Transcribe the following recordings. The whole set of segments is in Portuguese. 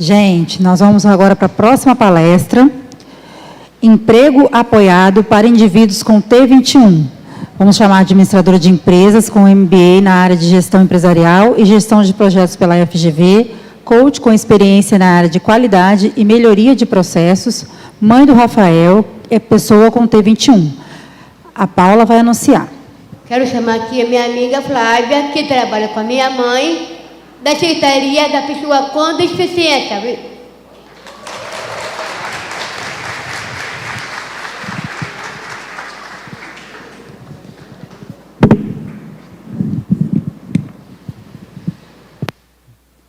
Gente, nós vamos agora para a próxima palestra. Emprego apoiado para indivíduos com T21. Vamos chamar a administradora de empresas com MBA na área de gestão empresarial e gestão de projetos pela FGV, coach com experiência na área de qualidade e melhoria de processos, mãe do Rafael, é pessoa com T21. A Paula vai anunciar. Quero chamar aqui a minha amiga Flávia, que trabalha com a minha mãe, da Secretaria da Pessoa com Deficiência.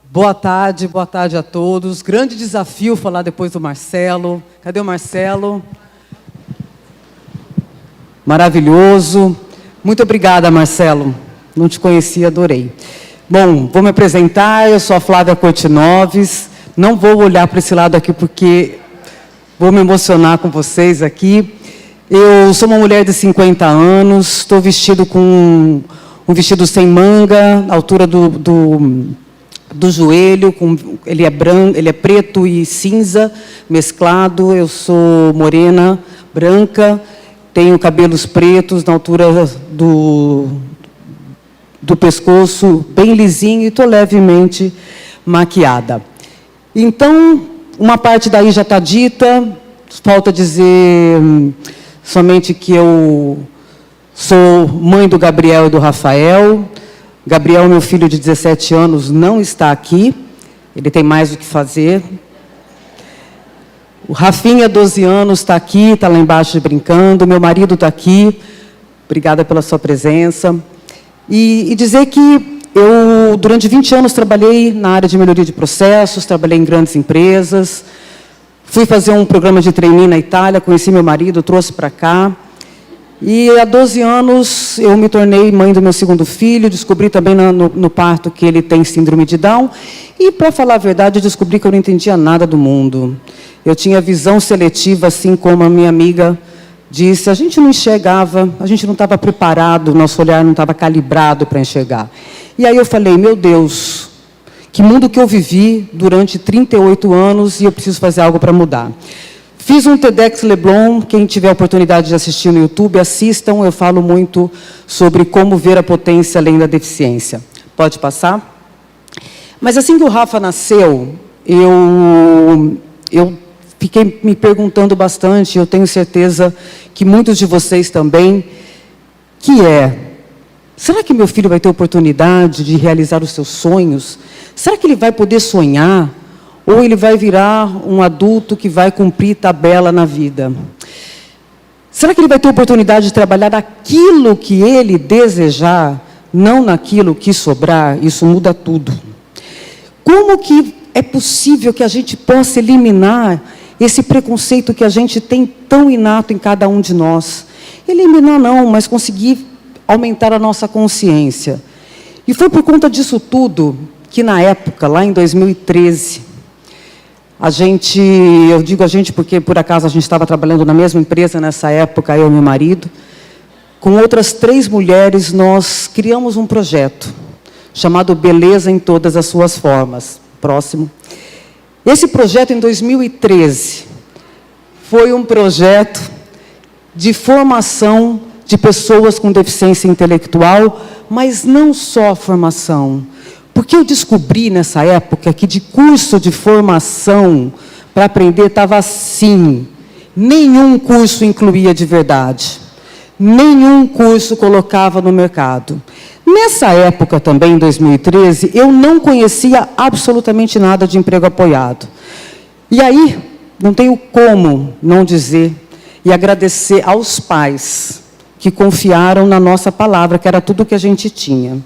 Boa tarde a todos. Grande desafio falar depois do Marcelo. Cadê o Marcelo? Maravilhoso. Muito obrigada, Marcelo. Não te conhecia, adorei. Bom, vou me apresentar. Eu sou a Flávia Cortinoves. Não vou olhar para esse lado aqui porque vou me emocionar com vocês aqui. Eu sou uma mulher de 50 anos. Estou vestido com um vestido sem manga, à altura do joelho, ele é branco, ele é preto e cinza mesclado. Eu sou morena, branca, tenho cabelos pretos na altura do pescoço, bem lisinho, e estou levemente maquiada. Então, uma parte daí já está dita, falta dizer somente que eu sou mãe do Gabriel e do Rafael. Gabriel, meu filho de 17 anos, não está aqui. Ele tem mais o que fazer. O Rafinha, 12 anos, está aqui, está lá embaixo brincando. Meu marido está aqui. Obrigada pela sua presença. E dizer que eu, durante 20 anos, trabalhei na área de melhoria de processos, trabalhei em grandes empresas. Fui fazer um programa de trainee na Itália, conheci meu marido, trouxe para cá. E há 12 anos eu me tornei mãe do meu segundo filho, descobri também no parto que ele tem síndrome de Down. E, para falar a verdade, eu descobri que eu não entendia nada do mundo. Eu tinha visão seletiva, assim como a minha amiga disse. A gente não enxergava, a gente não estava preparado, nosso olhar não estava calibrado para enxergar. E aí eu falei, meu Deus, que mundo que eu vivi durante 38 anos e eu preciso fazer algo para mudar. Fiz um TEDx Leblon, quem tiver a oportunidade de assistir no YouTube, assistam, eu falo muito sobre como ver a potência além da deficiência. Pode passar? Mas assim que o Rafa nasceu, eu fiquei me perguntando bastante, eu tenho certeza que muitos de vocês também, será que meu filho vai ter oportunidade de realizar os seus sonhos? Será que ele vai poder sonhar? Ou ele vai virar um adulto que vai cumprir tabela na vida? Será que ele vai ter oportunidade de trabalhar aquilo que ele desejar, não naquilo que sobrar? Isso muda tudo. Como que é possível que a gente possa eliminar esse preconceito que a gente tem tão inato em cada um de nós? Eliminar não, mas conseguir aumentar a nossa consciência. E foi por conta disso tudo que, na época, lá em 2013, eu digo a gente porque, por acaso, a gente estava trabalhando na mesma empresa nessa época, eu e meu marido. Com outras 3 mulheres, nós criamos um projeto chamado Beleza em Todas as Suas Formas. Próximo. Esse projeto, em 2013, foi um projeto de formação de pessoas com deficiência intelectual, mas não só formação. Porque eu descobri nessa época que de curso de formação para aprender estava assim. Nenhum curso incluía de verdade. Nenhum curso colocava no mercado. Nessa época também, em 2013, eu não conhecia absolutamente nada de emprego apoiado. E aí, não tenho como não dizer e agradecer aos pais que confiaram na nossa palavra, que era tudo o que a gente tinha.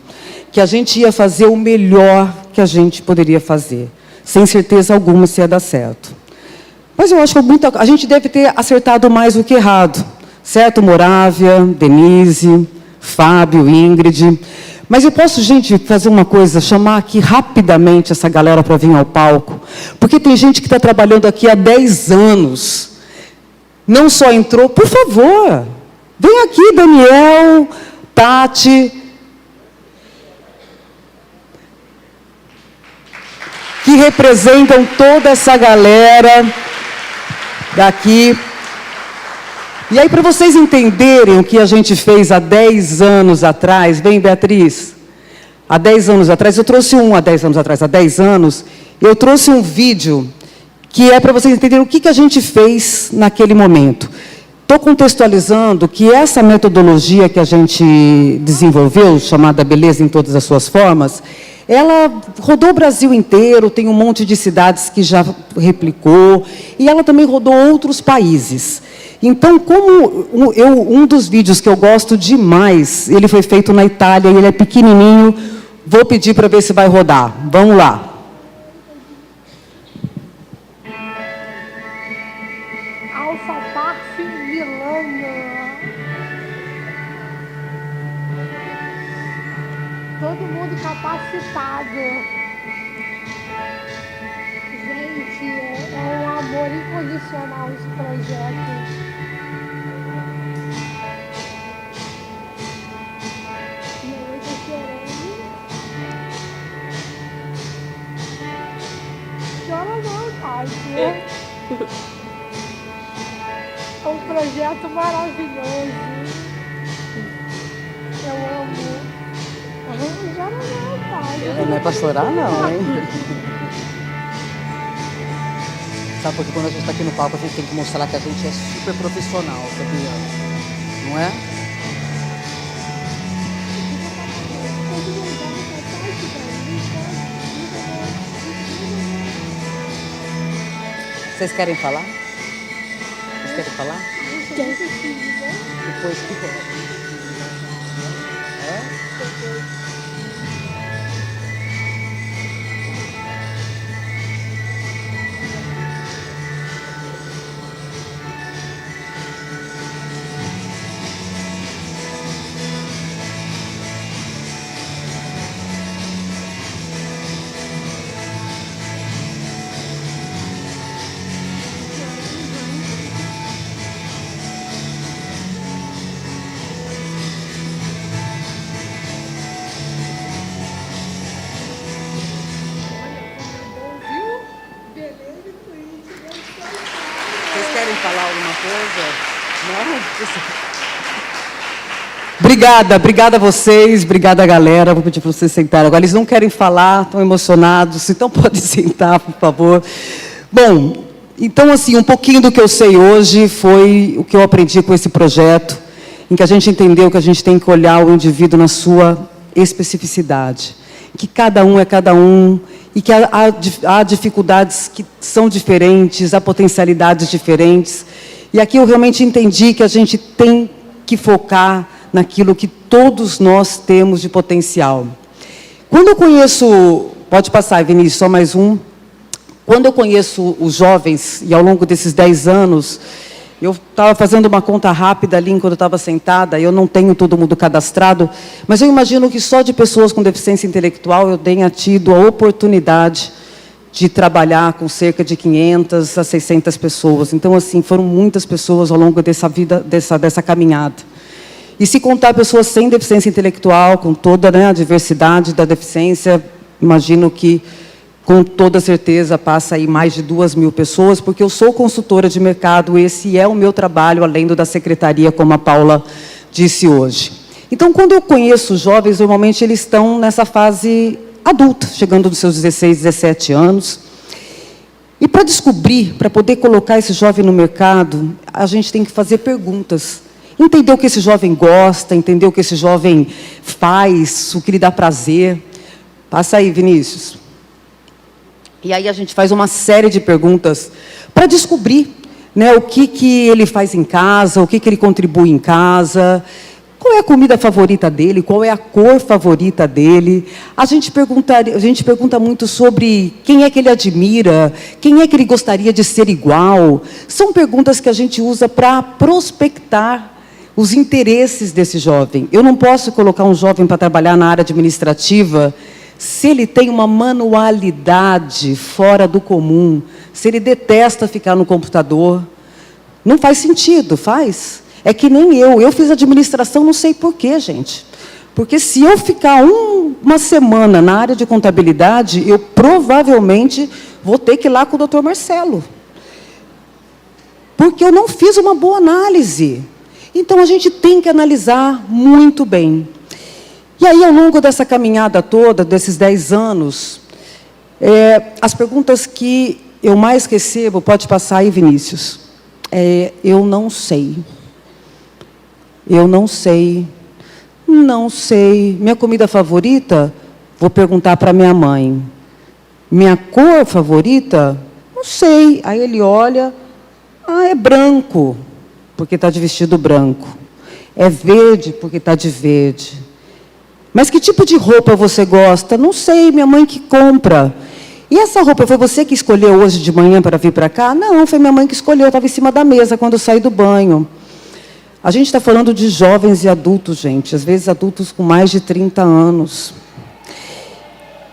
Que a gente ia fazer o melhor que a gente poderia fazer. Sem certeza alguma se ia dar certo. Mas eu acho que a gente deve ter acertado mais do que errado. Certo, Morávia, Denise, Fábio, Ingrid. Mas eu posso, gente, fazer uma coisa, chamar aqui rapidamente essa galera para vir ao palco. Porque tem gente que está trabalhando aqui há 10 anos. Não só entrou, por favor. Vem aqui, Daniel, Tati. que representam toda essa galera daqui. E aí, para vocês entenderem o que a gente fez há 10 anos atrás, vem, Beatriz, há 10 anos atrás, eu trouxe há 10 anos atrás, há 10 anos, eu trouxe um vídeo que é para vocês entenderem o que a gente fez naquele momento. Estou contextualizando que essa metodologia que a gente desenvolveu, chamada Beleza em Todas as Suas Formas, ela rodou o Brasil inteiro, tem um monte de cidades que já replicou, e ela também rodou outros países. Então, como um dos vídeos que eu gosto demais, ele foi feito na Itália, e ele é pequenininho, vou pedir para ver se vai rodar. Vamos lá. Alfa Parf Milano. Todo mundo capacitado. Gente, é um amor incondicional esse projeto. Eu tô chorando. Chora não, Tati. É um projeto maravilhoso. Eu amo. Já não, pai. Não é para chorar, não, hein? Sabe, porque quando a gente está aqui no palco, a gente tem que mostrar que a gente é super profissional, sabia? Não é? Vocês querem falar? Vocês querem falar? Depois que pode. É? Vocês querem falar alguma coisa? Não? Obrigada a vocês, obrigada a galera. Vou pedir para vocês sentarem. Agora eles não querem falar, estão emocionados, então pode sentar, por favor. Bom, então assim, um pouquinho do que eu sei hoje foi o que eu aprendi com esse projeto, em que a gente entendeu que a gente tem que olhar o indivíduo na sua especificidade, que cada um é cada um, e que há dificuldades que são diferentes, há potencialidades diferentes. E aqui eu realmente entendi que a gente tem que focar naquilo que todos nós temos de potencial. Quando eu conheço... Pode passar, Vinícius, só mais um. Quando eu conheço os jovens, e ao longo desses 10 anos, eu estava fazendo uma conta rápida ali, enquanto eu estava sentada, eu não tenho todo mundo cadastrado, mas eu imagino que só de pessoas com deficiência intelectual eu tenha tido a oportunidade de trabalhar com cerca de 500 a 600 pessoas. Então, assim, foram muitas pessoas ao longo dessa vida, dessa caminhada. E se contar pessoas sem deficiência intelectual, com toda, né, a diversidade da deficiência, imagino que, com toda certeza, passa aí mais de 2.000 pessoas, porque eu sou consultora de mercado, esse é o meu trabalho, além do da secretaria, como a Paula disse hoje. Então, quando eu conheço os jovens, normalmente eles estão nessa fase adulta, chegando dos seus 16, 17 anos. E para descobrir, para poder colocar esse jovem no mercado, a gente tem que fazer perguntas. Entender o que esse jovem gosta, entender o que esse jovem faz, o que lhe dá prazer. Passa aí, Vinícius. E aí a gente faz uma série de perguntas para descobrir, né, o que ele faz em casa, o que ele contribui em casa, qual é a comida favorita dele, qual é a cor favorita dele. A gente pergunta muito sobre quem é que ele admira, quem é que ele gostaria de ser igual. São perguntas que a gente usa para prospectar os interesses desse jovem. Eu não posso colocar um jovem para trabalhar na área administrativa se ele tem uma manualidade fora do comum, se ele detesta ficar no computador. Não faz sentido, faz? É que nem eu fiz administração, não sei porquê, gente. Porque se eu ficar uma semana na área de contabilidade, eu provavelmente vou ter que ir lá com o Dr. Marcelo. Porque eu não fiz uma boa análise. Então, a gente tem que analisar muito bem. E aí, ao longo dessa caminhada toda, desses 10 anos, as perguntas que eu mais recebo, pode passar aí, Vinícius, eu não sei. Eu não sei. Não sei. Minha comida favorita? Vou perguntar para minha mãe. Minha cor favorita? Não sei. Aí ele olha, é branco, porque está de vestido branco. É verde, porque está de verde. Mas que tipo de roupa você gosta? Não sei, minha mãe que compra. E essa roupa, foi você que escolheu hoje de manhã para vir para cá? Não, foi minha mãe que escolheu, estava em cima da mesa quando eu saí do banho. A gente está falando de jovens e adultos, gente, às vezes adultos com mais de 30 anos.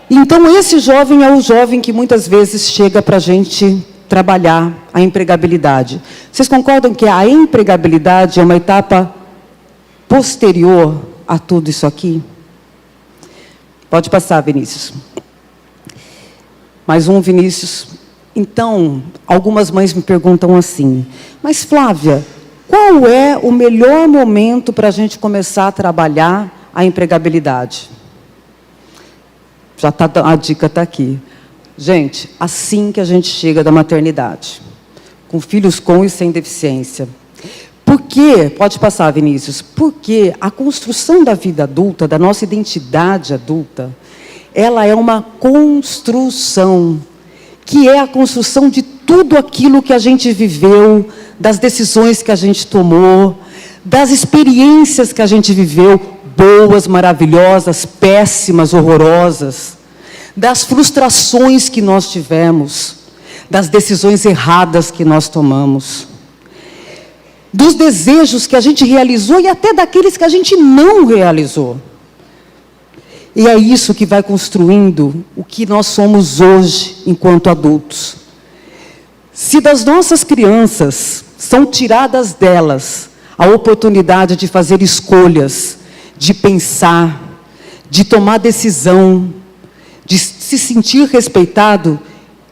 Então, esse jovem é o jovem que muitas vezes chega para a gente trabalhar a empregabilidade. Vocês concordam que a empregabilidade é uma etapa posterior a tudo isso aqui? Pode passar, Vinícius. Mais um, Vinícius. Então, algumas mães me perguntam assim, mas Flávia, qual é o melhor momento para a gente começar a trabalhar a empregabilidade? Já tá, a dica está aqui. Gente, assim que a gente chega da maternidade, com filhos com e sem deficiência. Por quê? Pode passar, Vinícius. Porque a construção da vida adulta, da nossa identidade adulta, ela é uma construção, que é a construção de tudo aquilo que a gente viveu, das decisões que a gente tomou, das experiências que a gente viveu, boas, maravilhosas, péssimas, horrorosas, das frustrações que nós tivemos, das decisões erradas que nós tomamos, dos desejos que a gente realizou e até daqueles que a gente não realizou. E é isso que vai construindo o que nós somos hoje, enquanto adultos. Se das nossas crianças são tiradas delas a oportunidade de fazer escolhas, de pensar, de tomar decisão, de se sentir respeitado,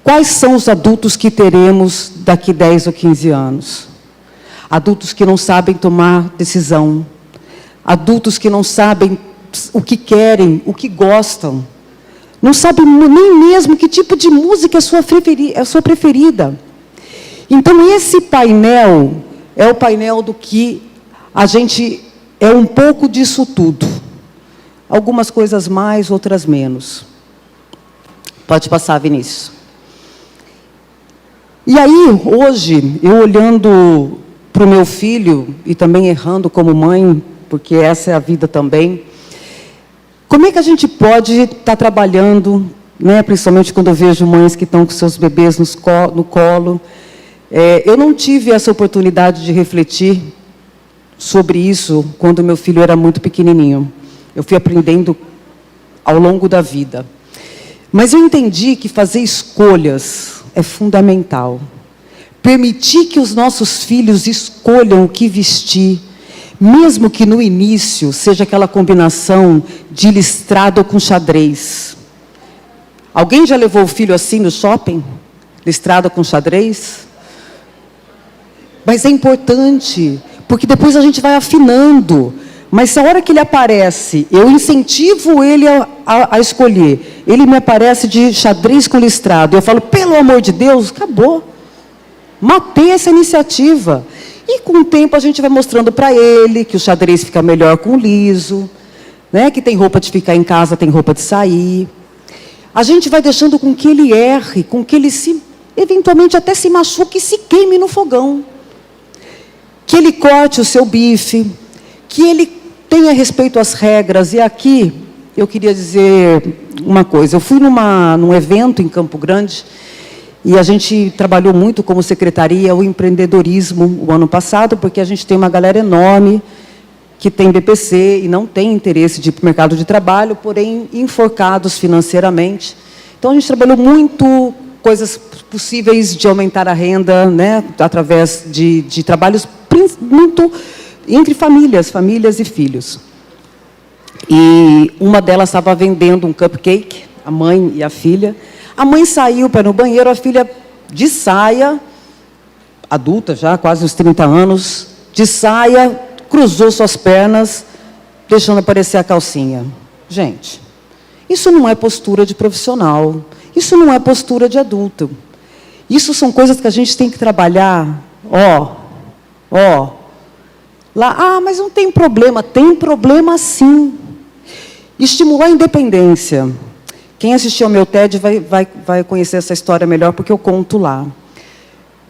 quais são os adultos que teremos daqui 10 ou 15 anos? Adultos que não sabem tomar decisão, adultos que não sabem o que querem, o que gostam, não sabem nem mesmo que tipo de música é a sua preferida. Então, esse painel é o painel do que a gente é um pouco disso tudo. Algumas coisas mais, outras menos. Pode passar, Vinícius. E aí, hoje, eu olhando para o meu filho, e também errando como mãe, porque essa é a vida também, como é que a gente pode estar trabalhando, né, principalmente quando eu vejo mães que estão com seus bebês no colo. Eu não tive essa oportunidade de refletir sobre isso quando meu filho era muito pequenininho. Eu fui aprendendo ao longo da vida. Mas eu entendi que fazer escolhas é fundamental. Permitir que os nossos filhos escolham o que vestir, mesmo que no início seja aquela combinação de listrado com xadrez. Alguém já levou o filho assim no shopping? Listrado com xadrez? Mas é importante, porque depois a gente vai afinando. Mas se a hora que ele aparece, eu incentivo ele a escolher, ele me aparece de xadrez com listrado, eu falo, pelo amor de Deus, acabou. Matei essa iniciativa. E com o tempo a gente vai mostrando para ele que o xadrez fica melhor com o liso, né? Que tem roupa de ficar em casa, tem roupa de sair. A gente vai deixando com que ele erre, com que ele eventualmente até se machuque e se queime no fogão. Que ele corte o seu bife, que ele tenha respeito às regras. E aqui eu queria dizer uma coisa. Eu fui num evento em Campo Grande, e a gente trabalhou muito como secretaria o empreendedorismo o ano passado, porque a gente tem uma galera enorme que tem BPC e não tem interesse de ir para o mercado de trabalho, porém enforcados financeiramente. Então, a gente trabalhou muito coisas possíveis de aumentar a renda, né, através de trabalhos muito entre famílias e filhos. E uma delas estava vendendo um cupcake, a mãe e a filha. A mãe saiu para ir no banheiro, a filha de saia, adulta já, quase uns 30 anos, de saia, cruzou suas pernas, deixando aparecer a calcinha. Gente, isso não é postura de profissional, isso não é postura de adulto. Isso são coisas que a gente tem que trabalhar, lá, mas não tem problema sim. Estimular a independência. Quem assistiu ao meu TED vai conhecer essa história melhor, porque eu conto lá.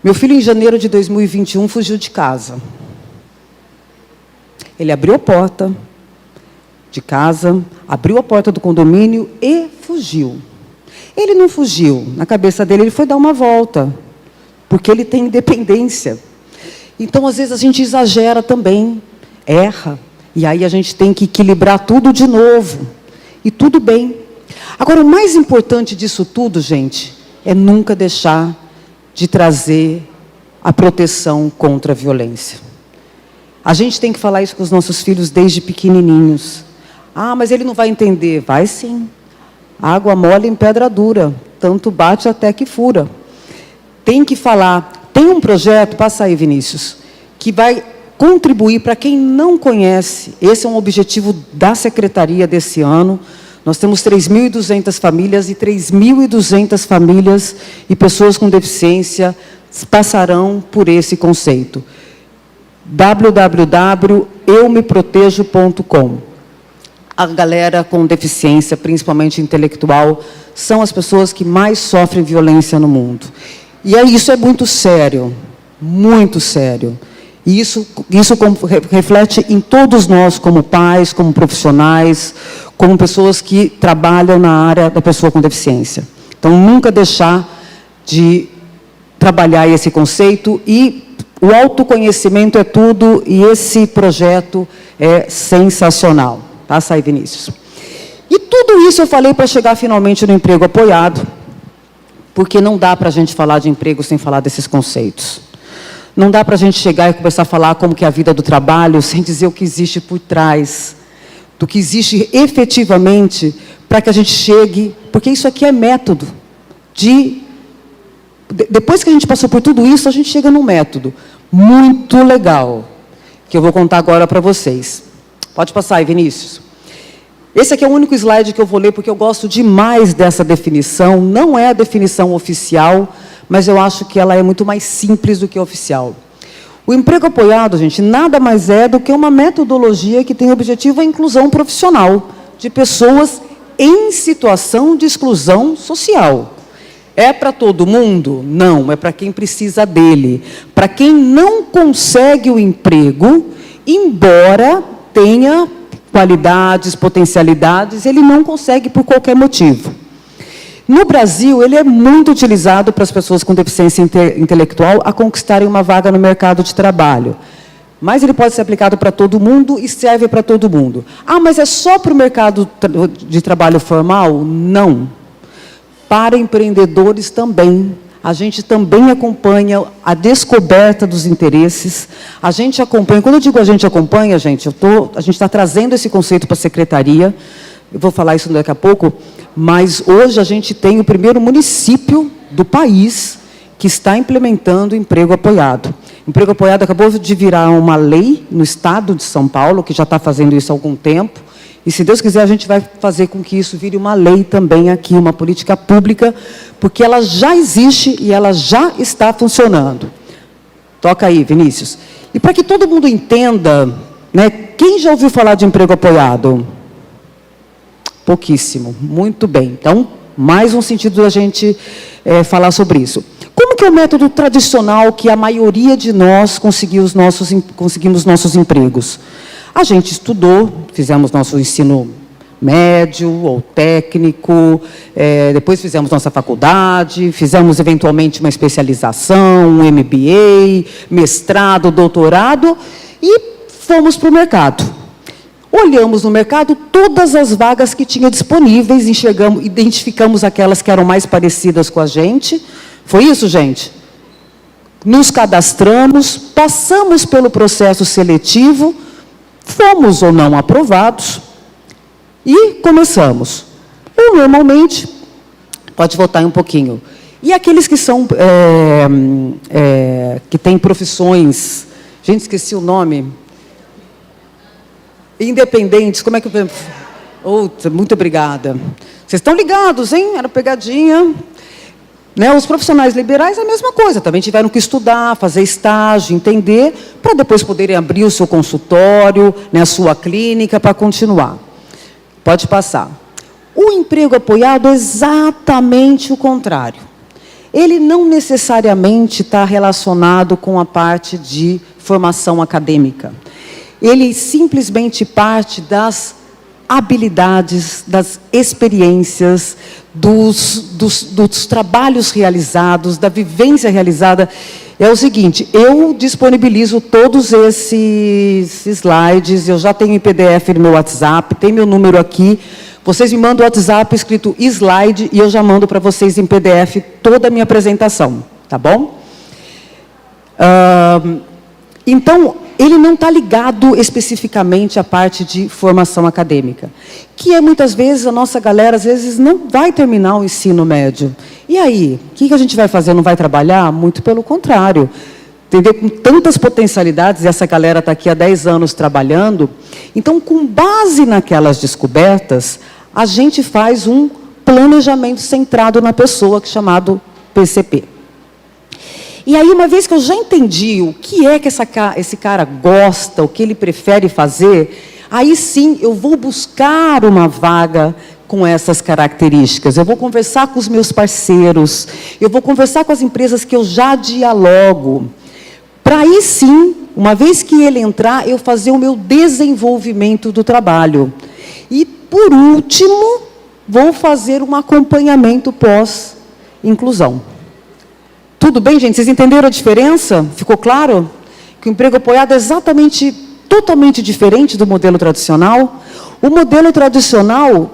Meu filho, em janeiro de 2021, fugiu de casa. Ele abriu a porta de casa, abriu a porta do condomínio e fugiu. Ele não fugiu. Na cabeça dele, ele foi dar uma volta, porque ele tem independência. Então, às vezes, a gente exagera também, erra. E aí a gente tem que equilibrar tudo de novo. E tudo bem. Agora, o mais importante disso tudo, gente, é nunca deixar de trazer a proteção contra a violência. A gente tem que falar isso com os nossos filhos desde pequenininhos. Ah, mas ele não vai entender. Vai sim. Água mole em pedra dura. Tanto bate até que fura. Tem que falar. Tem um projeto, passa aí, Vinícius, que vai contribuir para quem não conhece. Esse é um objetivo da Secretaria desse ano. Nós temos 3.200 famílias e 3.200 famílias e pessoas com deficiência passarão por esse conceito. www.eumeprotejo.com. A galera com deficiência, principalmente intelectual, são as pessoas que mais sofrem violência no mundo. E isso é muito sério, muito sério. E isso reflete em todos nós, como pais, como profissionais, como pessoas que trabalham na área da pessoa com deficiência. Então, nunca deixar de trabalhar esse conceito. E o autoconhecimento é tudo, e esse projeto é sensacional. Passa aí, Vinícius. E tudo isso eu falei para chegar finalmente no emprego apoiado, porque não dá para a gente falar de emprego sem falar desses conceitos. Não dá para a gente chegar e começar a falar como que é a vida do trabalho, sem dizer o que existe por trás, do que existe efetivamente, para que a gente chegue, porque isso aqui é método. Depois que a gente passou por tudo isso, a gente chega num método muito legal, que eu vou contar agora para vocês. Pode passar aí, Vinícius. Esse aqui é o único slide que eu vou ler, porque eu gosto demais dessa definição. Não é a definição oficial, mas eu acho que ela é muito mais simples do que a oficial. O emprego apoiado, gente, nada mais é do que uma metodologia que tem o objetivo a inclusão profissional de pessoas em situação de exclusão social. É para todo mundo? Não, é para quem precisa dele. Para quem não consegue o emprego, embora tenha qualidades, potencialidades, ele não consegue por qualquer motivo. No Brasil, ele é muito utilizado para as pessoas com deficiência intelectual a conquistarem uma vaga no mercado de trabalho. Mas ele pode ser aplicado para todo mundo e serve para todo mundo. Ah, mas é só para o mercado de trabalho formal? Não. Para empreendedores também. A gente também acompanha a descoberta dos interesses. A gente acompanha, quando eu digo a gente acompanha, gente, a gente está trazendo esse conceito para a secretaria. Eu vou falar isso daqui a pouco, mas hoje a gente tem o primeiro município do país que está implementando emprego apoiado. Emprego apoiado acabou de virar uma lei no estado de São Paulo, que já está fazendo isso há algum tempo, e se Deus quiser a gente vai fazer com que isso vire uma lei também aqui, uma política pública, porque ela já existe e ela já está funcionando. Toca aí, Vinícius. E para que todo mundo entenda, né, quem já ouviu falar de emprego apoiado? Pouquíssimo. Muito bem. Então, mais um sentido da gente falar sobre isso. Como que é o método tradicional que a maioria de nós conseguimos nossos empregos? A gente estudou, fizemos nosso ensino médio ou técnico, depois fizemos nossa faculdade, fizemos eventualmente uma especialização, um MBA, mestrado, doutorado, e fomos para o mercado. Olhamos no mercado todas as vagas que tinha disponíveis, identificamos aquelas que eram mais parecidas com a gente. Foi isso, gente? Nos cadastramos, passamos pelo processo seletivo, fomos ou não aprovados, E começamos. Ou, normalmente, pode voltar um pouquinho. E aqueles que são, que têm profissões, gente, esqueci o nome, independentes, como é que eu... muito obrigada. Vocês estão ligados, hein? Era pegadinha. Né? Os profissionais liberais, a mesma coisa, também tiveram que estudar, fazer estágio, entender, para depois poderem abrir o seu consultório, né, a sua clínica, para continuar. Pode passar. O emprego apoiado é exatamente o contrário. Ele não necessariamente está relacionado com a parte de formação acadêmica. Ele simplesmente parte das habilidades, das experiências, dos trabalhos realizados, da vivência realizada. É o seguinte, eu disponibilizo todos esses slides, eu já tenho em PDF no meu WhatsApp, tem meu número aqui. Vocês me mandam o WhatsApp escrito slide e eu já mando para vocês em PDF toda a minha apresentação, tá bom? Então, ele não está ligado especificamente à parte de formação acadêmica, que é muitas vezes a nossa galera, às vezes, não vai terminar o ensino médio. E aí, o que a gente vai fazer? Não vai trabalhar? Muito pelo contrário. Entendeu? Com tantas potencialidades, e essa galera está aqui há 10 anos trabalhando. Então, com base naquelas descobertas, a gente faz um planejamento centrado na pessoa, chamado PCP. E aí, uma vez que eu já entendi o que é que esse cara gosta, o que ele prefere fazer, aí sim eu vou buscar uma vaga com essas características. Eu vou conversar com os meus parceiros, eu vou conversar com as empresas que eu já dialogo. Para aí sim, uma vez que ele entrar, eu fazer o meu desenvolvimento do trabalho. E, por último, vou fazer um acompanhamento pós-inclusão. Tudo bem, gente? Vocês entenderam a diferença? Ficou claro? Que o emprego apoiado é exatamente, totalmente diferente do modelo tradicional. O modelo tradicional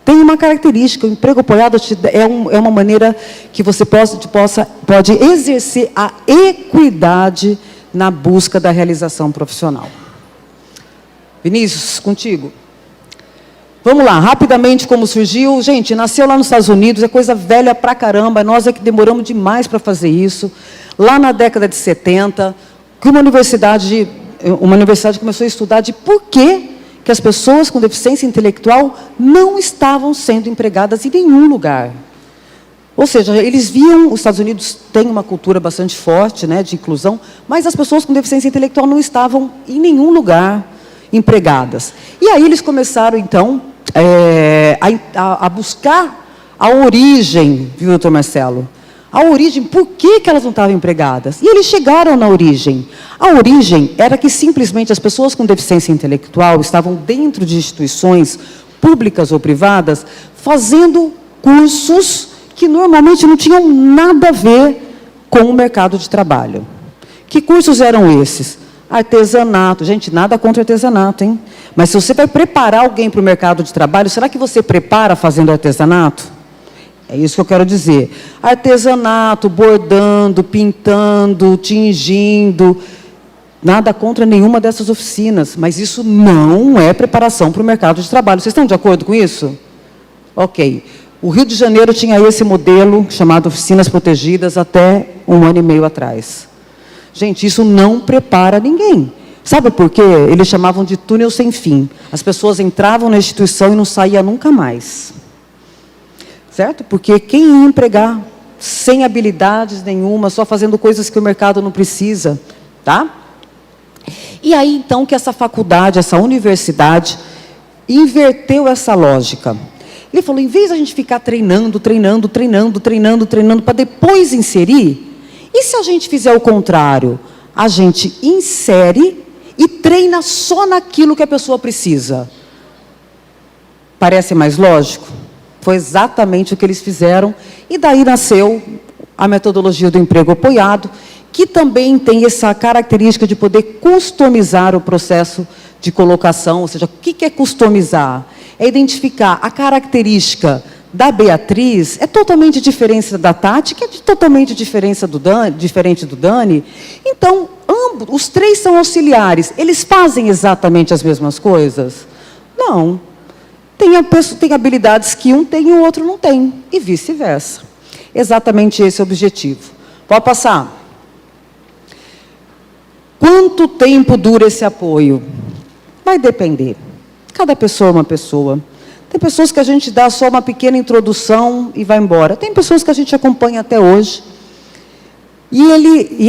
tem uma característica, o emprego apoiado é uma maneira que você pode exercer a equidade na busca da realização profissional. Vinícius, contigo. Vamos lá, rapidamente como surgiu. Gente, nasceu lá nos Estados Unidos, é coisa velha pra caramba, nós é que demoramos demais para fazer isso. Lá na década de 70, que uma universidade começou a estudar de por que as pessoas com deficiência intelectual não estavam sendo empregadas em nenhum lugar. Ou seja, eles viam, os Estados Unidos têm uma cultura bastante forte, né, de inclusão, mas as pessoas com deficiência intelectual não estavam em nenhum lugar empregadas. E aí eles começaram, então, a buscar a origem, viu, doutor Marcelo? A origem, por que elas não estavam empregadas? E eles chegaram na origem. A origem era que simplesmente as pessoas com deficiência intelectual estavam dentro de instituições públicas ou privadas, fazendo cursos que normalmente não tinham nada a ver com o mercado de trabalho. Que cursos eram esses? Artesanato. Gente, nada contra artesanato, hein? Mas se você vai preparar alguém para o mercado de trabalho, será que você prepara fazendo artesanato? É isso que eu quero dizer. Artesanato, bordando, pintando, tingindo. Nada contra nenhuma dessas oficinas, mas isso não é preparação para o mercado de trabalho. Vocês estão de acordo com isso? Ok. O Rio de Janeiro tinha esse modelo chamado oficinas protegidas até 1 ano e meio atrás. Gente, isso não prepara ninguém. Sabe por quê? Eles chamavam de túnel sem fim. As pessoas entravam na instituição e não saíam nunca mais. Certo? Porque quem ia empregar sem habilidades nenhuma, só fazendo coisas que o mercado não precisa, tá? E aí, então, que essa faculdade, essa universidade, inverteu essa lógica. Ele falou, em vez de a gente ficar treinando, para depois inserir, e se a gente fizer o contrário? A gente insere e treina só naquilo que a pessoa precisa. Parece mais lógico? Foi exatamente o que eles fizeram, e daí nasceu a metodologia do emprego apoiado, que também tem essa característica de poder customizar o processo de colocação. Ou seja, o que é customizar? É identificar a característica da Beatriz, é totalmente diferente da Tati, que é totalmente diferente do Dani. Então, ambos, os três são auxiliares. Eles fazem exatamente as mesmas coisas? Não. tem habilidades que um tem e o outro não tem, e vice-versa. Exatamente esse é o objetivo. Pode passar. Quanto tempo dura esse apoio? Vai depender. Cada pessoa é uma pessoa. Tem pessoas que a gente dá só uma pequena introdução e vai embora. Tem pessoas que a gente acompanha até hoje. E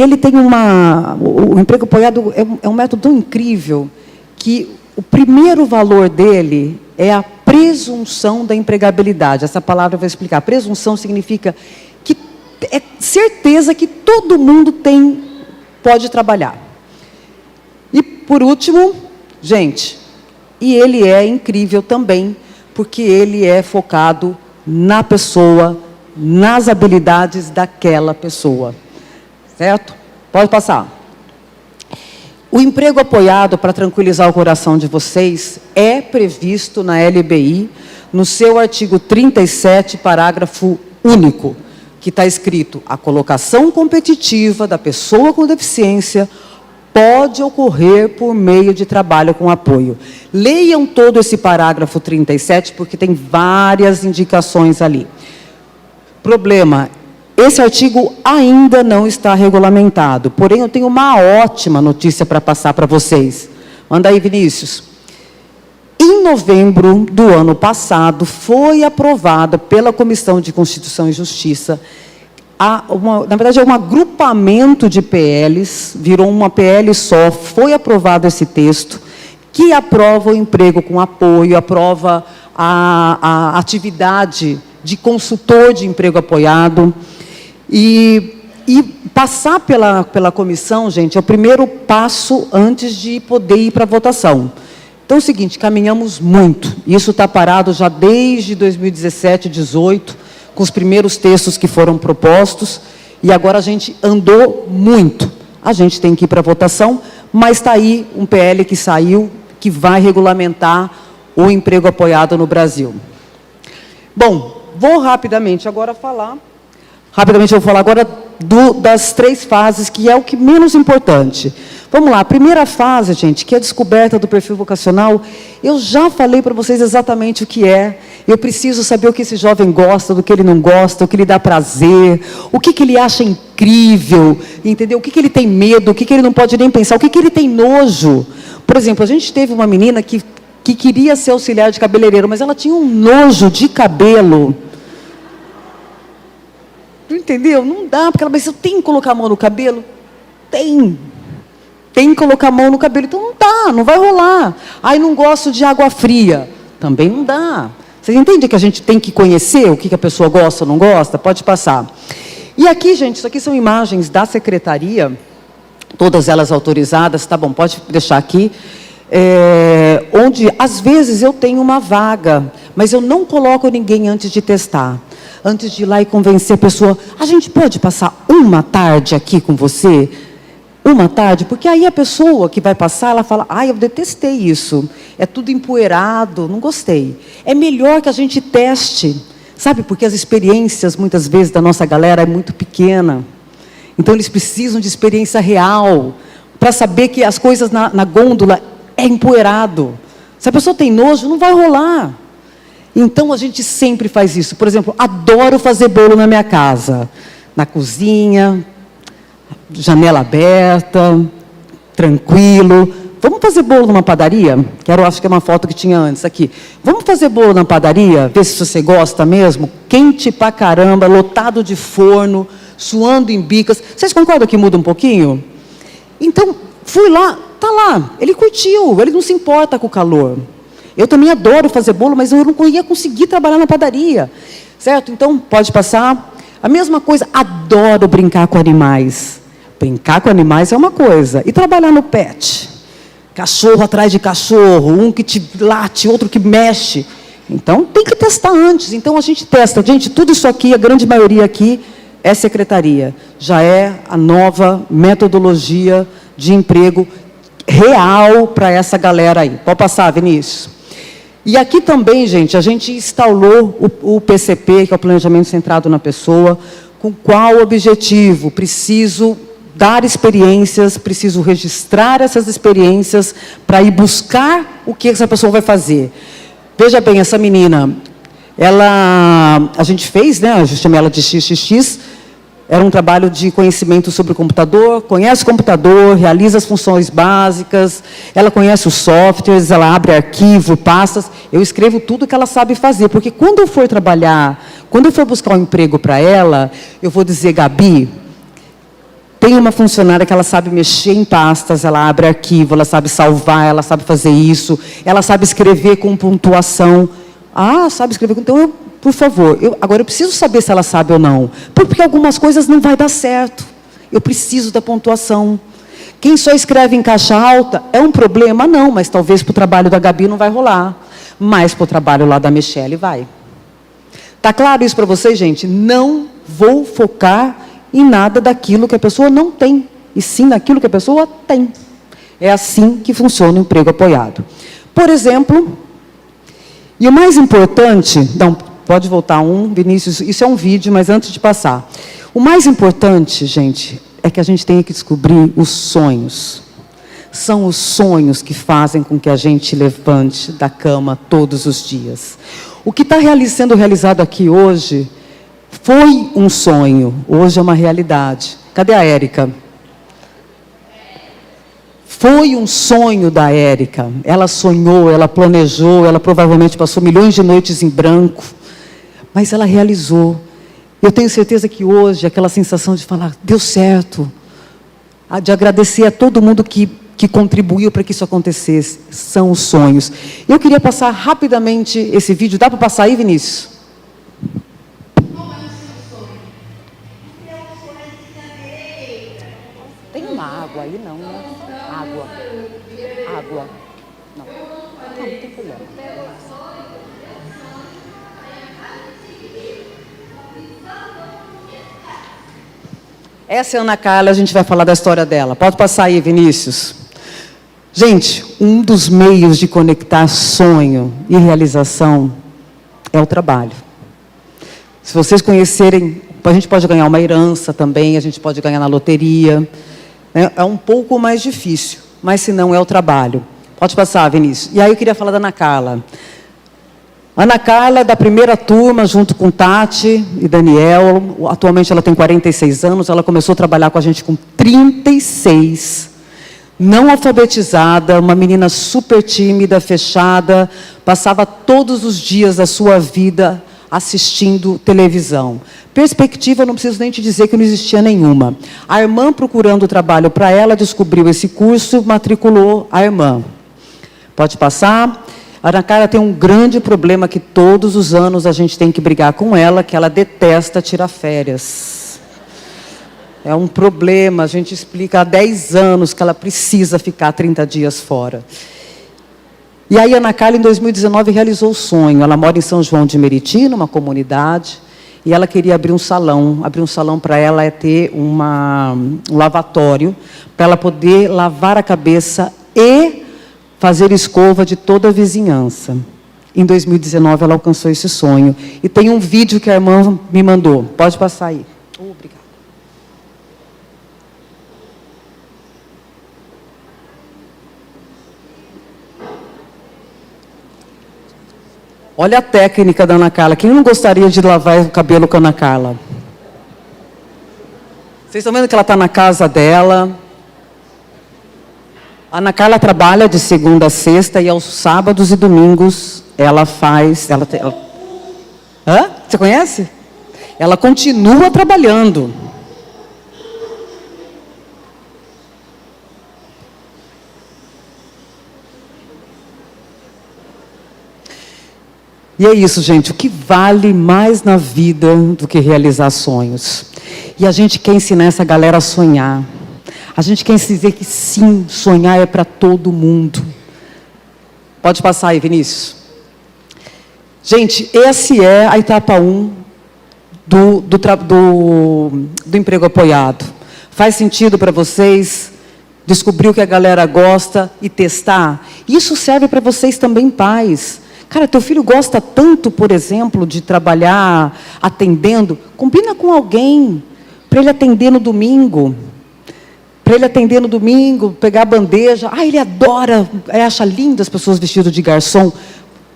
ele tem o emprego apoiado é um método tão incrível que o primeiro valor dele é a presunção da empregabilidade. Essa palavra eu vou explicar. Presunção significa que é certeza que todo mundo pode trabalhar. E, por último, gente, e ele é incrível também, porque ele é focado na pessoa, nas habilidades daquela pessoa. Certo? Pode passar. O emprego apoiado, para tranquilizar o coração de vocês, é previsto na LBI, no seu artigo 37, parágrafo único, que está escrito: a colocação competitiva da pessoa com deficiência pode ocorrer por meio de trabalho com apoio. Leiam todo esse parágrafo 37, porque tem várias indicações ali. Problema: esse artigo ainda não está regulamentado, porém eu tenho uma ótima notícia para passar para vocês. Manda aí, Vinícius. Em novembro do ano passado, foi aprovada pela Comissão de Constituição e Justiça, na verdade é um agrupamento de PLs, virou uma PL só, foi aprovado esse texto, que aprova o emprego com apoio, aprova a atividade de consultor de emprego apoiado. E passar pela comissão, gente, é o primeiro passo antes de poder ir para a votação. Então é o seguinte, caminhamos muito. Isso está parado já desde 2017, 2018, com os primeiros textos que foram propostos, e agora a gente andou muito. A gente tem que ir para a votação, mas está aí um PL que saiu, que vai regulamentar o emprego apoiado no Brasil. Bom, vou rapidamente agora falar... Rapidamente eu vou falar agora das 3 fases, que é o que menos importante. Vamos lá, a primeira fase, gente, que é a descoberta do perfil vocacional, eu já falei para vocês exatamente o que é. Eu preciso saber o que esse jovem gosta, do que ele não gosta, o que lhe dá prazer, o que ele acha incrível, entendeu? O que ele tem medo, o que ele não pode nem pensar, o que ele tem nojo. Por exemplo, a gente teve uma menina que queria ser auxiliar de cabeleireiro, mas ela tinha um nojo de cabelo. Entendeu? Não dá, porque ela disse: eu tenho que colocar a mão no cabelo? Tem que colocar a mão no cabelo, então não dá, não vai rolar. Aí não gosto de água fria, também não dá. Vocês entendem que a gente tem que conhecer o que a pessoa gosta ou não gosta? Pode passar. E aqui, gente, isso aqui são imagens da secretaria, todas elas autorizadas, tá bom, pode deixar aqui, onde, às vezes, eu tenho uma vaga, mas eu não coloco ninguém antes de testar. Antes de ir lá e convencer a pessoa, a gente pode passar uma tarde aqui com você? Uma tarde? Porque aí a pessoa que vai passar, ela fala: eu detestei isso, é tudo empoeirado, não gostei. É melhor que a gente teste, sabe? Porque as experiências, muitas vezes, da nossa galera é muito pequena. Então, eles precisam de experiência real, para saber que as coisas na gôndola é empoeirado. Se a pessoa tem nojo, não vai rolar. Então, a gente sempre faz isso. Por exemplo, adoro fazer bolo na minha casa. Na cozinha, janela aberta, tranquilo. Vamos fazer bolo numa padaria? Acho que é uma foto que tinha antes aqui. Vamos fazer bolo na padaria? Ver se você gosta mesmo? Quente pra caramba, lotado de forno, suando em bicas. Vocês concordam que muda um pouquinho? Então, fui lá, tá lá. Ele curtiu, ele não se importa com o calor. Eu também adoro fazer bolo, mas eu não ia conseguir trabalhar na padaria. Certo? Então, pode passar. A mesma coisa, adoro brincar com animais. Brincar com animais é uma coisa. E trabalhar no pet? Cachorro atrás de cachorro, um que te late, outro que mexe. Então, tem que testar antes. Então, a gente testa. Gente, tudo isso aqui, a grande maioria aqui, é secretaria. Já é a nova metodologia de emprego real para essa galera aí. Pode passar, Vinícius. E aqui também, gente, a gente instalou o PCP, que é o Planejamento Centrado na Pessoa, com qual objetivo? Preciso dar experiências, preciso registrar essas experiências para ir buscar o que essa pessoa vai fazer. Veja bem, essa menina, a gente fez, né, eu chamei ela de XXX, era um trabalho de conhecimento sobre o computador, conhece o computador, realiza as funções básicas, ela conhece os softwares, ela abre arquivo, pastas, eu escrevo tudo que ela sabe fazer, porque quando eu for trabalhar, quando eu for buscar um emprego para ela, eu vou dizer, Gabi, tem uma funcionária que ela sabe mexer em pastas, ela abre arquivo, ela sabe salvar, ela sabe fazer isso, ela sabe escrever com pontuação. Ah, sabe escrever? Então, por favor, agora eu preciso saber se ela sabe ou não. Porque algumas coisas não vai dar certo. Eu preciso da pontuação. Quem só escreve em caixa alta é um problema? Não, mas talvez para o trabalho da Gabi não vai rolar. Mas para o trabalho lá da Michele vai. Está claro isso para vocês, gente? Não vou focar em nada daquilo que a pessoa não tem, e sim naquilo que a pessoa tem. É assim que funciona o emprego apoiado. Por exemplo, e o mais importante, não, pode voltar Vinícius, isso é um vídeo, mas antes de passar. O mais importante, gente, é que a gente tenha que descobrir os sonhos. São os sonhos que fazem com que a gente levante da cama todos os dias. O que está sendo realizado aqui hoje foi um sonho, hoje é uma realidade. Cadê a Érica? Foi um sonho da Érica. Ela sonhou, ela planejou, ela provavelmente passou milhões de noites em branco, mas ela realizou. Eu tenho certeza que hoje, aquela sensação de falar, deu certo, de agradecer a todo mundo que contribuiu para que isso acontecesse, são os sonhos. Eu queria passar rapidamente esse vídeo. Dá para passar aí, Vinícius? Tem uma água aí, não, né? Água. Não tem problema. Essa é a Ana Carla, a gente vai falar da história dela. Pode passar aí, Vinícius. Gente, um dos meios de conectar sonho e realização é o trabalho. Se vocês conhecerem, a gente pode ganhar uma herança também, a gente pode ganhar na loteria. É um pouco mais difícil, mas se não é o trabalho. Pode passar, Vinícius. E aí eu queria falar da Ana Carla. Ana Carla é da primeira turma, junto com Tati e Daniel. Atualmente ela tem 46 anos, ela começou a trabalhar com a gente com 36. Não alfabetizada, uma menina super tímida, fechada, passava todos os dias da sua vida assistindo televisão. Perspectiva, não preciso nem te dizer que não existia nenhuma. A irmã, procurando trabalho para ela, descobriu esse curso, matriculou a irmã. Pode passar. A Ana Carla tem um grande problema que todos os anos a gente tem que brigar com ela, que ela detesta tirar férias. É um problema, a gente explica há 10 anos que ela precisa ficar 30 dias fora. E aí a Ana Carla, em 2019, realizou o sonho. Ela mora em São João de Meriti, numa comunidade, e ela queria abrir um salão. Abrir um salão para ela é ter um lavatório, para ela poder lavar a cabeça e fazer escova de toda a vizinhança. Em 2019, ela alcançou esse sonho. E tem um vídeo que a irmã me mandou. Pode passar aí. Obrigada. Olha a técnica da Ana Carla. Quem não gostaria de lavar o cabelo com a Ana Carla? Vocês estão vendo que ela está na casa dela. A Ana Carla trabalha de segunda a sexta e aos sábados e domingos ela faz... Hã? Você conhece? Ela continua trabalhando. E é isso, gente. O que vale mais na vida do que realizar sonhos? E a gente quer ensinar essa galera a sonhar. A gente quer dizer que sim, sonhar é para todo mundo. Pode passar aí, Vinícius. Gente, essa é a etapa 1 do emprego apoiado. Faz sentido para vocês descobrir o que a galera gosta e testar? Isso serve para vocês também, pais. Cara, teu filho gosta tanto, por exemplo, de trabalhar atendendo. Combina com alguém para ele atender no domingo. Para ele atender no domingo, pegar a bandeja. Ah, ele adora, ele acha lindo as pessoas vestidas de garçom.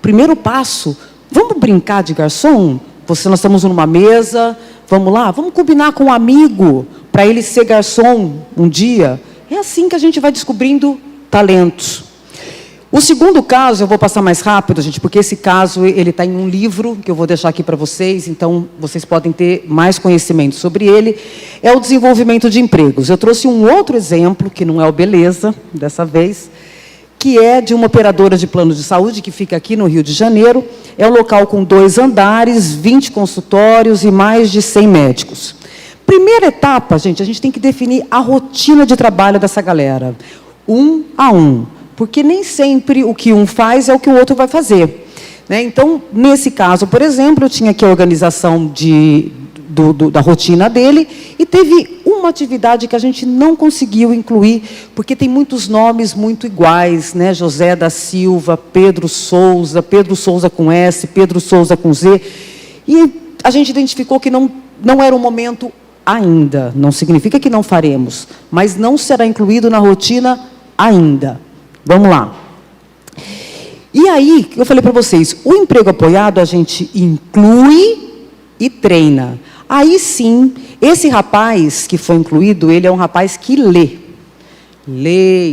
primeiro passo, vamos brincar de garçom? Nós estamos numa mesa, vamos lá, vamos combinar com um amigo para ele ser garçom um dia. É assim que a gente vai descobrindo talentos. O segundo caso, eu vou passar mais rápido, gente, porque esse caso ele está em um livro que eu vou deixar aqui para vocês, então vocês podem ter mais conhecimento sobre ele, é o desenvolvimento de empregos. Eu trouxe um outro exemplo, que não é o Beleza, dessa vez, que é de uma operadora de plano de saúde, que fica aqui no Rio de Janeiro. É um local com 2 andares, 20 consultórios e mais de 100 médicos. Primeira etapa, gente, a gente tem que definir a rotina de trabalho dessa galera, 1 a 1, porque nem sempre o que um faz é o que o outro vai fazer, né? Então, nesse caso, por exemplo, eu tinha aqui a organização da rotina dele, e teve uma atividade que a gente não conseguiu incluir, porque tem muitos nomes muito iguais, né? José da Silva, Pedro Souza com S, Pedro Souza com Z, e a gente identificou que não era o momento ainda, não significa que não faremos, mas não será incluído na rotina ainda. Vamos lá. E aí, eu falei para vocês, o emprego apoiado a gente inclui e treina. Aí sim, esse rapaz que foi incluído, ele é um rapaz que lê,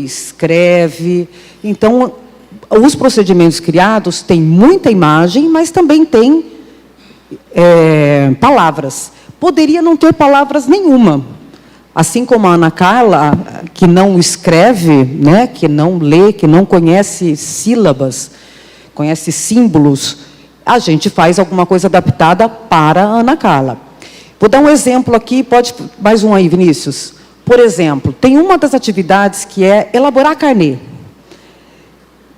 escreve. Então, os procedimentos criados têm muita imagem, mas também tem palavras. Poderia não ter palavras nenhuma. Assim como a Ana Carla, que não escreve, né, que não lê, que não conhece sílabas, conhece símbolos, a gente faz alguma coisa adaptada para a Ana Carla. Vou dar um exemplo aqui, pode mais um aí, Vinícius. Por exemplo, tem uma das atividades que é elaborar carnê.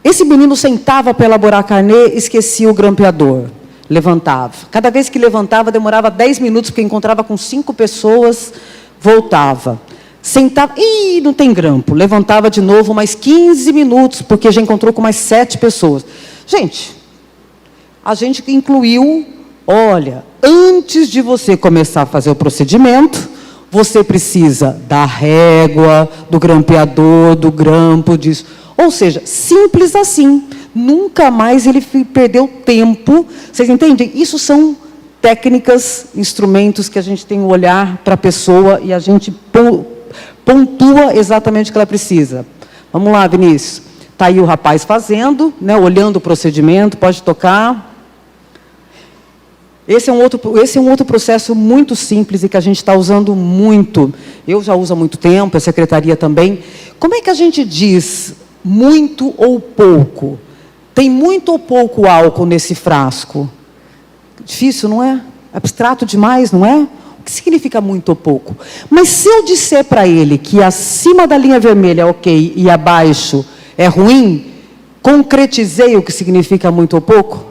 Esse menino sentava para elaborar carnê, esquecia o grampeador, levantava. Cada vez que levantava, demorava 10 minutos, porque encontrava com 5 pessoas, voltava. Sentava, não tem grampo. Levantava de novo mais 15 minutos, porque já encontrou com mais 7 pessoas. Gente, a gente incluiu, olha, antes de você começar a fazer o procedimento, você precisa da régua, do grampeador, do grampo, disso. Ou seja, simples assim. Nunca mais ele perdeu tempo. Vocês entendem? Isso são técnicas, instrumentos que a gente tem o olhar para a pessoa e a gente pontua exatamente o que ela precisa. Vamos lá, Vinícius. Está aí o rapaz fazendo, né, olhando o procedimento, pode tocar. Esse é um outro processo muito simples e que a gente está usando muito. Eu já uso há muito tempo, a secretaria também. Como é que a gente diz muito ou pouco? Tem muito ou pouco álcool nesse frasco? Difícil, não é? Abstrato demais, não é? O que significa muito ou pouco? Mas se eu disser para ele que acima da linha vermelha é ok e abaixo é ruim, concretizei o que significa muito ou pouco?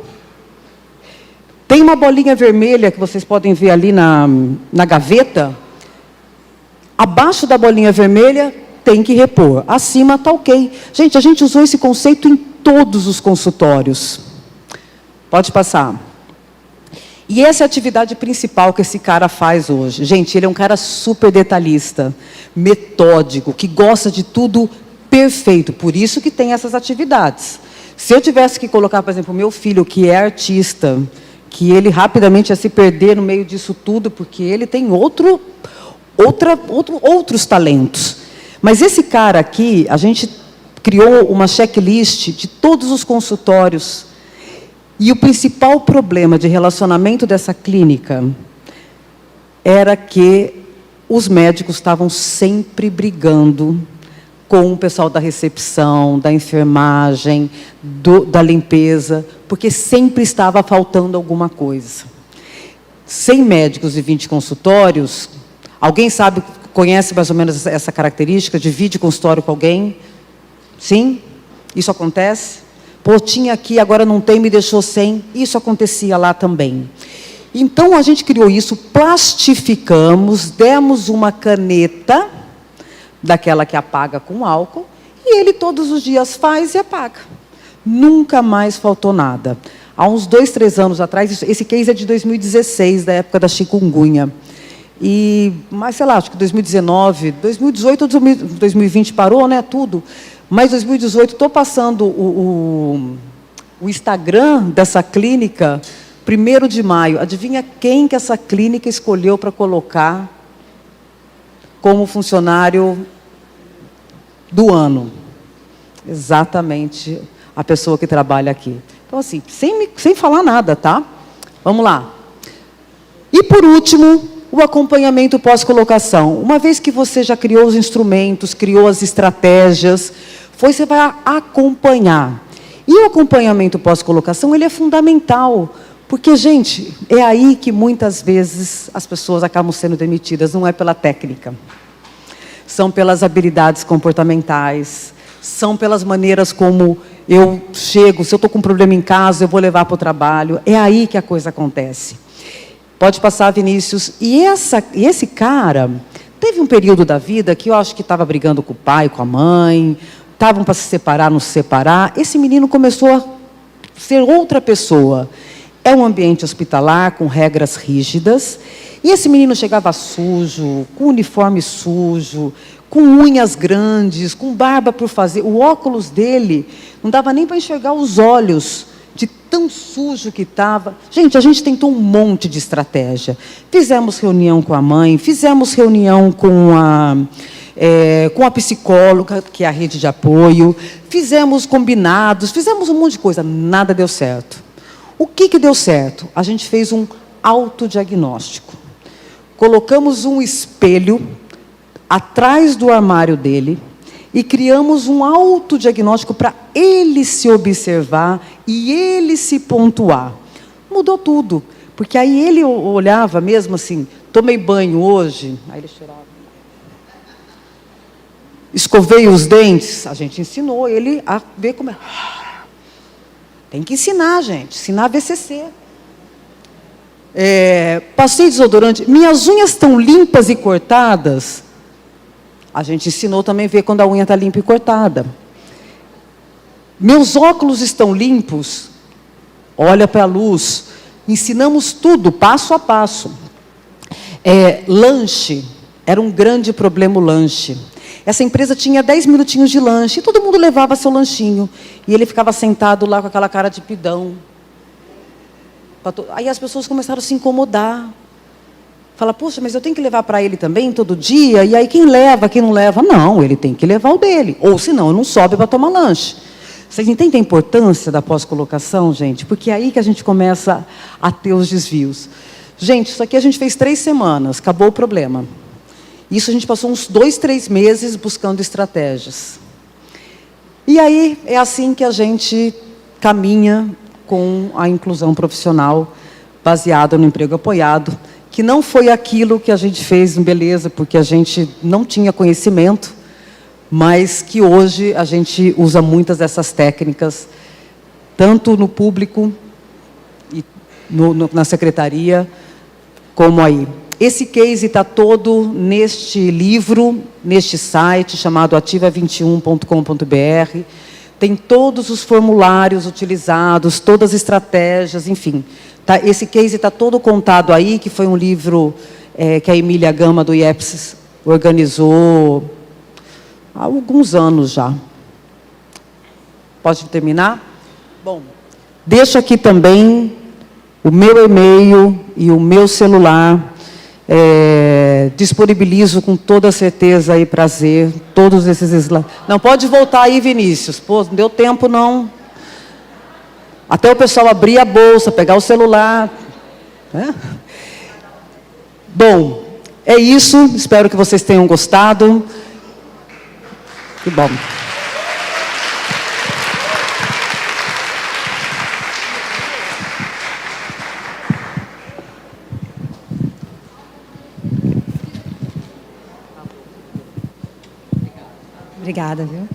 Tem uma bolinha vermelha que vocês podem ver ali na gaveta. Abaixo da bolinha vermelha tem que repor. Acima está ok. Gente, a gente usou esse conceito em todos os consultórios. Pode passar. E essa é a atividade principal que esse cara faz hoje. Gente, ele é um cara super detalhista, metódico, que gosta de tudo perfeito. Por isso que tem essas atividades. Se eu tivesse que colocar, por exemplo, o meu filho, que é artista, que ele rapidamente ia se perder no meio disso tudo, porque ele tem outros talentos. Mas esse cara aqui, a gente criou uma checklist de todos os consultórios. E o principal problema de relacionamento dessa clínica era que os médicos estavam sempre brigando com o pessoal da recepção, da enfermagem, da limpeza, porque sempre estava faltando alguma coisa. 100 médicos e 20 consultórios, alguém sabe, conhece mais ou menos essa característica, divide consultório com alguém? Sim? Isso acontece? Pô, tinha aqui, agora não tem, me deixou sem. Isso acontecia lá também. Então, a gente criou isso, plastificamos, demos uma caneta, daquela que apaga com álcool, e ele todos os dias faz e apaga. Nunca mais faltou nada. Há uns 2, 3 anos atrás, esse case é de 2016, da época da chikungunya. Mas, sei lá, acho que 2019, 2018 ou 2020 parou, né, tudo. Mas 2018, estou passando o Instagram dessa clínica, 1º de maio. Adivinha quem que essa clínica escolheu para colocar como funcionário do ano? Exatamente a pessoa que trabalha aqui. Então, assim, sem falar nada, tá? Vamos lá. E, por último, o acompanhamento pós-colocação. Uma vez que você já criou os instrumentos, criou as estratégias, você vai acompanhar. E o acompanhamento pós-colocação, ele é fundamental. Porque, gente, é aí que muitas vezes as pessoas acabam sendo demitidas. Não é pela técnica. São pelas habilidades comportamentais. São pelas maneiras como eu chego. Se eu estou com um problema em casa, eu vou levar para o trabalho. É aí que a coisa acontece. Pode passar, Vinícius. E esse cara teve um período da vida que eu acho que estava brigando com o pai, com a mãe, estavam para se separar, não se separar. Esse menino começou a ser outra pessoa. É um ambiente hospitalar, com regras rígidas. E esse menino chegava sujo, com uniforme sujo, com unhas grandes, com barba por fazer. O óculos dele não dava nem para enxergar os olhos, de tão sujo que estava. Gente, a gente tentou um monte de estratégia. Fizemos reunião com a mãe, fizemos reunião com a psicóloga, que é a rede de apoio, fizemos combinados, fizemos um monte de coisa. Nada deu certo. O que deu certo? A gente fez um autodiagnóstico. Colocamos um espelho atrás do armário dele e criamos um autodiagnóstico para ele se observar e ele se pontuar. Mudou tudo, porque aí ele olhava mesmo assim, tomei banho hoje, aí ele cheirava. Escovei os dentes, a gente ensinou ele a ver como é. Tem que ensinar, gente, ensinar VCC. Passei desodorante, minhas unhas estão limpas e cortadas. A gente ensinou também a ver quando a unha está limpa e cortada. Meus óculos estão limpos. Olha para a luz. Ensinamos tudo, passo a passo. Lanche. Era um grande problema o lanche. Essa empresa tinha 10 minutinhos de lanche. E todo mundo levava seu lanchinho. E ele ficava sentado lá com aquela cara de pidão. Aí as pessoas começaram a se incomodar. Fala, poxa, mas eu tenho que levar para ele também todo dia? E aí quem leva, quem não leva? Não, ele tem que levar o dele. Ou senão, não sobe para tomar lanche. Vocês entendem a importância da pós-colocação, gente? Porque é aí que a gente começa a ter os desvios. Gente, isso aqui a gente fez 3 semanas, acabou o problema. Isso a gente passou uns 2, 3 meses buscando estratégias. E aí é assim que a gente caminha com a inclusão profissional baseada no emprego apoiado, que não foi aquilo que a gente fez em Beleza, porque a gente não tinha conhecimento, mas que hoje a gente usa muitas dessas técnicas, tanto no público, e na secretaria, como aí. Esse case está todo neste livro, neste site, chamado ativa21.com.br. Tem todos os formulários utilizados, todas as estratégias, enfim. Tá, esse case está todo contado aí, que foi um livro que a Emília Gama, do IEPS, organizou há alguns anos já. Pode terminar? Bom, deixo aqui também o meu e-mail e o meu celular. Disponibilizo com toda certeza e prazer todos esses slides. Não, pode voltar aí, Vinícius. Pô, não deu tempo, não. Até o pessoal abrir a bolsa, pegar o celular. Bom, é isso. Espero que vocês tenham gostado. Que bom. Obrigada, viu?